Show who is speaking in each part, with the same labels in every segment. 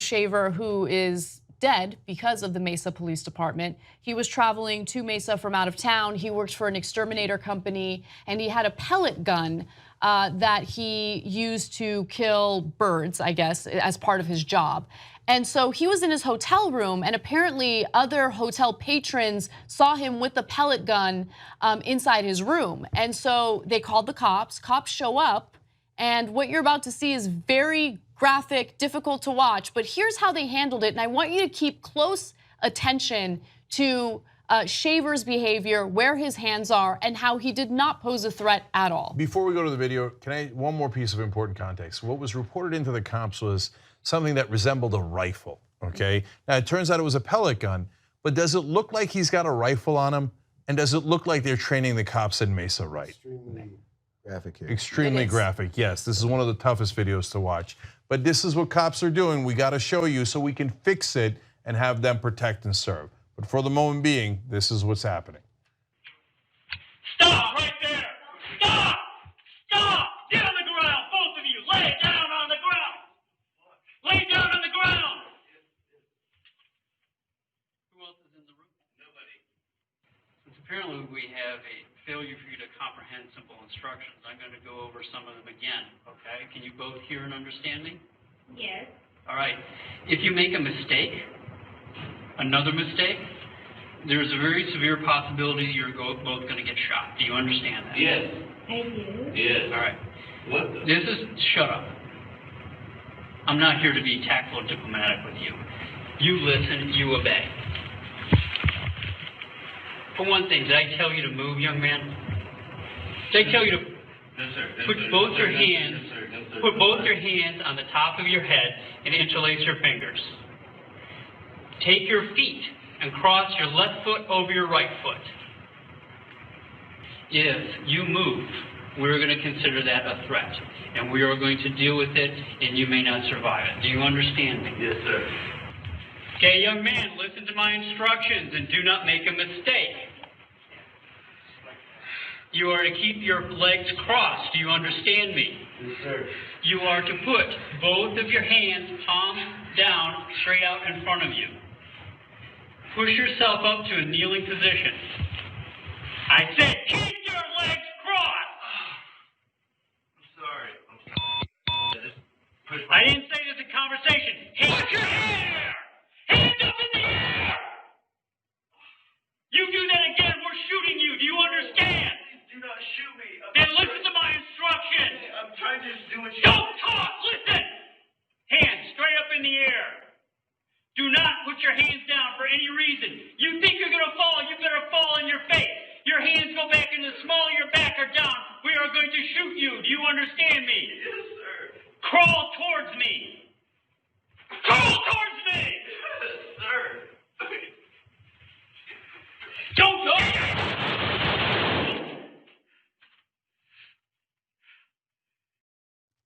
Speaker 1: Shaver, who is dead because of the Mesa Police Department. He was traveling to Mesa from out of town. He worked for an exterminator company, and he had a pellet gun that he used to kill birds, I guess, as part of his job. And so he was in his hotel room, and apparently other hotel patrons saw him with the pellet gun inside his room. And so they called the cops. Cops show up, and what you're about to see is very graphic, difficult to watch, but here's how they handled it. And I want you to keep close attention to Shaver's behavior, where his hands are, and how he did not pose a threat at all.
Speaker 2: Before we go to the video, one more piece of important context. What was reported into the cops was something that resembled a rifle, okay? Now it turns out it was a pellet gun, but does it look like he's got a rifle on him? And does it look like they're training the cops in Mesa right?
Speaker 3: Extremely graphic here.
Speaker 2: Extremely graphic, yes. This is one of the toughest videos to watch. But this is what cops are doing. We got to show you so we can fix it and have them protect and serve. But for the moment being, this is what's happening.
Speaker 4: Stop right there! Stop! Stop! Get on the ground, both of you! Lay down on the ground! Lay down on the ground! Who else is in the room? Nobody. Since apparently we have a failure for you to comprehend simple instructions, I'm going to go over some of them again, okay? Can you both hear and understand me?
Speaker 5: Yes.
Speaker 4: All right. If you make a mistake, another mistake, there's a very severe possibility you're both going to get shot. Do you understand that?
Speaker 5: Yes. I do.
Speaker 4: Yes. All right. Shut up. I'm not here to be tactful or diplomatic with you. You listen, you obey. For one thing, did I tell you to move, young man? Did I tell you to put both your hands on the top of your head and interlace your fingers? Take your feet and cross your left foot over your right foot. If you move, we're going to consider that a threat, and we are going to deal with it, and you may not survive it. Do you understand me?
Speaker 5: Yes, sir.
Speaker 4: Okay, young man, listen to my instructions and do not make a mistake. You are to keep your legs crossed. Do you understand me?
Speaker 5: Yes, sir.
Speaker 4: You are to put both of your hands palm down, straight out in front of you. Push yourself up to a kneeling position. I said keep your legs crossed.
Speaker 5: I'm sorry.
Speaker 4: I didn't say this a conversation. Hands your hair! Hands up in the air! You do that again, we're shooting you. Do you understand?
Speaker 5: Do not shoot me.
Speaker 4: Then listen to my instructions.
Speaker 5: I'm trying to just do what you
Speaker 4: Don't talk, listen! Hands straight up in the air. Do not put your hands down for any reason. You think you're gonna fall, you better fall in your face. Your hands go back in the small of your back or down. We are going to shoot you. Do you understand me?
Speaker 5: Yes, sir.
Speaker 4: Crawl towards me. Crawl towards me!
Speaker 5: Yes, sir.
Speaker 4: Don't go!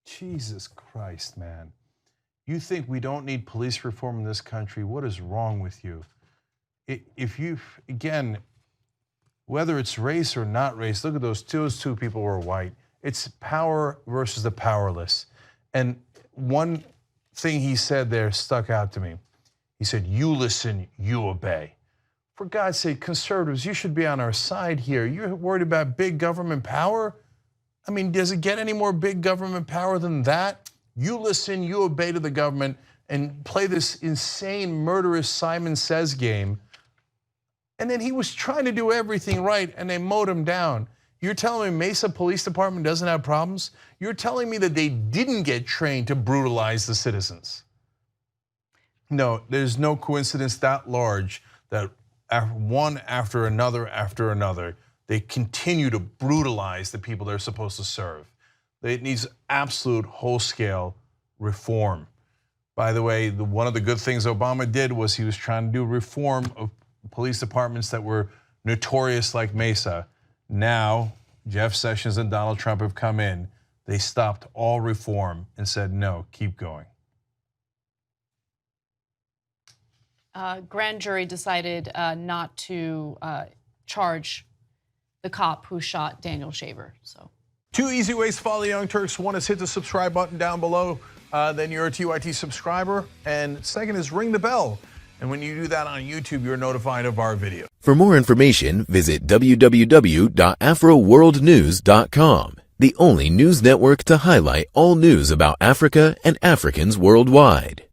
Speaker 2: Jesus Christ, man. You think we don't need police reform in this country? What is wrong with you? If you, again, whether it's race or not race, look at those two people were white. It's power versus the powerless. And one thing he said there stuck out to me. He said, you listen, you obey. For God's sake, conservatives, you should be on our side here. You're worried about big government power? I mean, does it get any more big government power than that? You listen, you obey to the government and play this insane, murderous Simon Says game. And then he was trying to do everything right and they mowed him down. You're telling me Mesa Police Department doesn't have problems? You're telling me that they didn't get trained to brutalize the citizens? No, there's no coincidence that large that one after another, they continue to brutalize the people they're supposed to serve. It needs absolute whole-scale reform. By the way, one of the good things Obama did was he was trying to do reform of police departments that were notorious like Mesa. Now, Jeff Sessions and Donald Trump have come in. They stopped all reform and said, no, keep going.
Speaker 1: Grand jury decided not to charge the cop who shot Daniel Shaver. So,
Speaker 2: 2 easy ways to follow the Young Turks. One is hit the subscribe button down below. then you're a TYT subscriber. And second is ring the bell. And when you do that on YouTube, you're notified of our video.
Speaker 6: For more information, visit www.afroworldnews.com, the only news network to highlight all news about Africa and Africans worldwide.